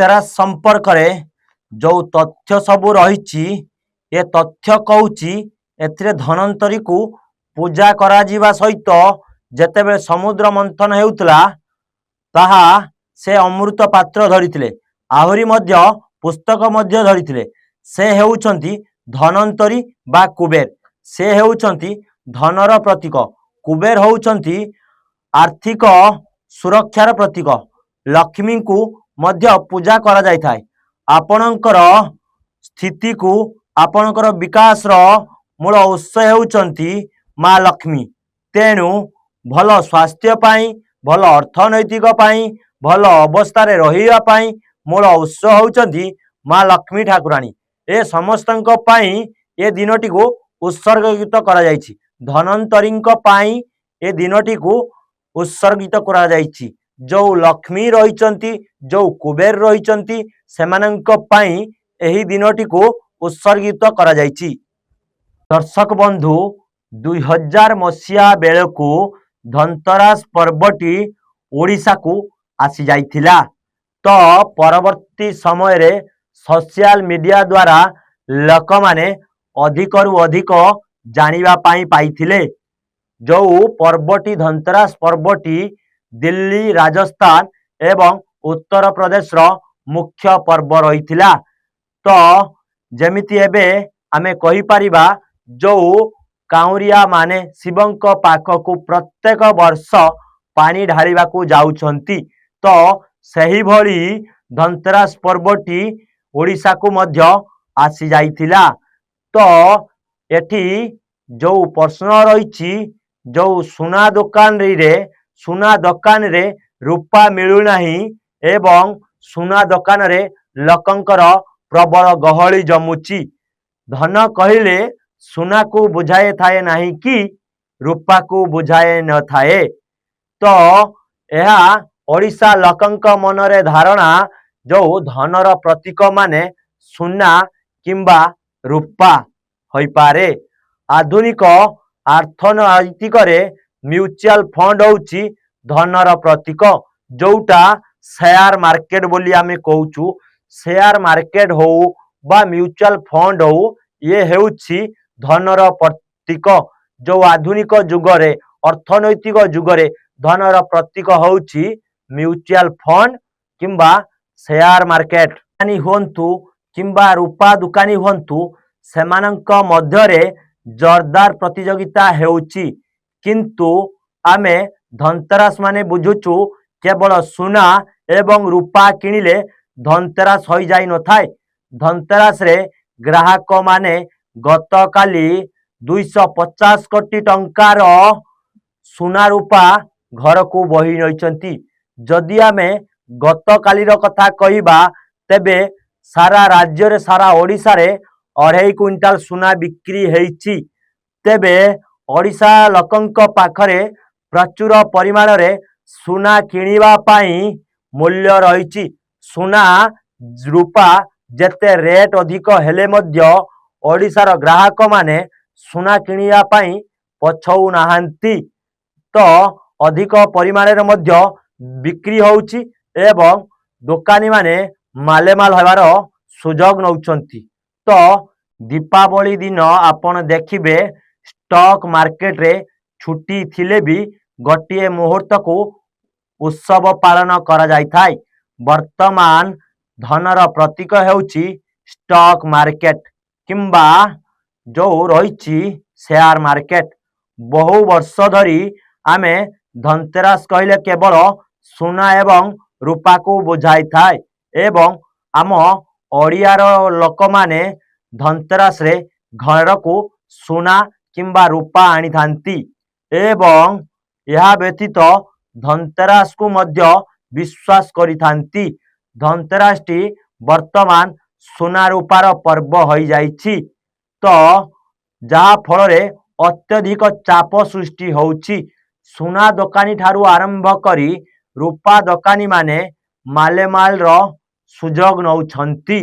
धनतेरस संपर्क में जो तथ्य सब रही ए तथ्य कहूँ एथिरे धनवंतरी को पूजा करा जीवा सहित जेतेबेले समुद्र मंथन हेउतला ताहा से अमृत पात्र धरिथिले आहुरी मध्य पुस्तक मध्य धरिथिले। से हेउचंती धनवंतरी बा कुबेर। से हेउचंती धनर प्रतीक। कुबेर होउचंती आर्थिक सुरक्षार प्रतीक। लक्ष्मी को मध्य पूजा करा जाय थाए। आपणकर स्थिति को आपणकर विकास रो मूल उत्स हेउचंती माँ लक्ष्मी। तेणु भल स्वास्थ्य पाई भल अर्थनैतिक पाई भल अवस्था रहिबा पाई मूल उत्स होउचंती माँ लक्ष्मी ठाकुराणी। ए समस्तंक पाई ए दिनटी को उत्सर्गित करा जायछि। धनवंतरींक पाई ए दिनटी को उत्सर्गित करा जायछि। जो लक्ष्मी रहिचंती जो कुबेर रहिचंती सेमानंक पाई एही दिनटी को उत्सर्गित करा जायछि। दर्शक बंधु 2000 मसीहा बेलू धनतेरस पर्वटी ओडिशा को आसी जाइथिला। तो परवर्ती समय रे सोशल मीडिया द्वारा लोक माने अधिक रु अधिक जानिबा पाई पाइथिले। जो पर्वटी धनतेरस पर्वटी दिल्ली राजस्थान एवं उत्तर प्रदेश रो मुख्य पर्व रहिथिला। तो जेमिति एबे आमे कहि परिबा जो काउरिया माने शिवंक पाखकु प्रत्येक वर्ष पानी ढालिबा को जाउछंती। तो सही भली धनतेरस पर्वटी ओडिशा को मध्य आसी जाइथिला। तो एठी जो प्रश्न रही जो सुना दुकान रे रूपा मिलू नाही एवं सुना दुकान रे लोकंकर प्रबल गहली जमुची। धन कहिले सुना को बुझाए थाए नाही कि रूपा को बुझाए न थाए। तो यह ओडिशा लोकंक मनरे धारणा जो धनर प्रतीक माने सुना किंबा रूपा होई पारे। आधुनिक अर्थनैतिक म्यूचुअल फंड होउची धनर प्रतीक। जोटा शेयर मार्केट बोली आमे कहूचु। शेयर मार्केट हो बा म्यूचुअल फंड हो ये हेउची धनर प्रतीक। जो आधुनिक जुगरे अर्थनैतिक जुगरे धनर प्रतीक होउची म्यूचुअल फंड किंबा शेयर मार्केट। दुकानी हुंतु किंबा रूपा दुकानी हुंतु सेमानंक मध्यरे जोरदार प्रतियोगिता हेउची। किंतु आमे धनतेरस माने बुझुचु केवल सुना एवं रूपा किनिले धनतेरस होई जाई न थाए। धनतेरस रे ग्राहक माने गत काली 250 कोटी टंकार सुना रूपा घर को बही नइचंती। जदि आमे गत काली रो कथा कहिबा तेबे सारा राज्य रे सारा ओडिशा रे 2.5 क्विंटाल सुना बिक्री हेइची। तेबे ओडिशा लोकंक पाखरे प्रचुर परिमाण रे सुना किनिबा पाई मूल्य रहिची। सुना रूपा जेते रेट अधिक हेले मध्य ओडिशार ग्राहक माने सुना किनिबा पाई पछौ नाहांती। तो अधिक परिमाण रे मध्य बिक्री होउची एवं दुकानी माने मालेमाल होबार सुजोग नउचंती। तो दीपावली दिन आपण देखिबे स्टॉक मार्केट रे छुट्टी थिले भी गोटे मुहूर्त को उत्सव पालन करा जाय थाए। वर्तमान धनर प्रतीक हेउची स्टॉक मार्केट किंबा जो रही शेयर मार्केट। बहु वर्ष धरी आमे धनतेरस कहले केवल सुना एवं रूपा को बुझाई थाए एवं आम ओडियार लोक माने धनतेरस रे घर को सुना किंबा रूपा आनी थांती एवं यह व्यतीत धनतेरस को मध्य विश्वास करी थांती। धनतेरस टी वर्तमान सुना रूपार पर्व होई जाइछि। तो जहा फल रे अत्यधिक चाप सृष्टि होउछि। सुना दुकानी ठारू आरंभ करी रूपा दुकानी माने मालेमाल रो सुजोग नउछंती।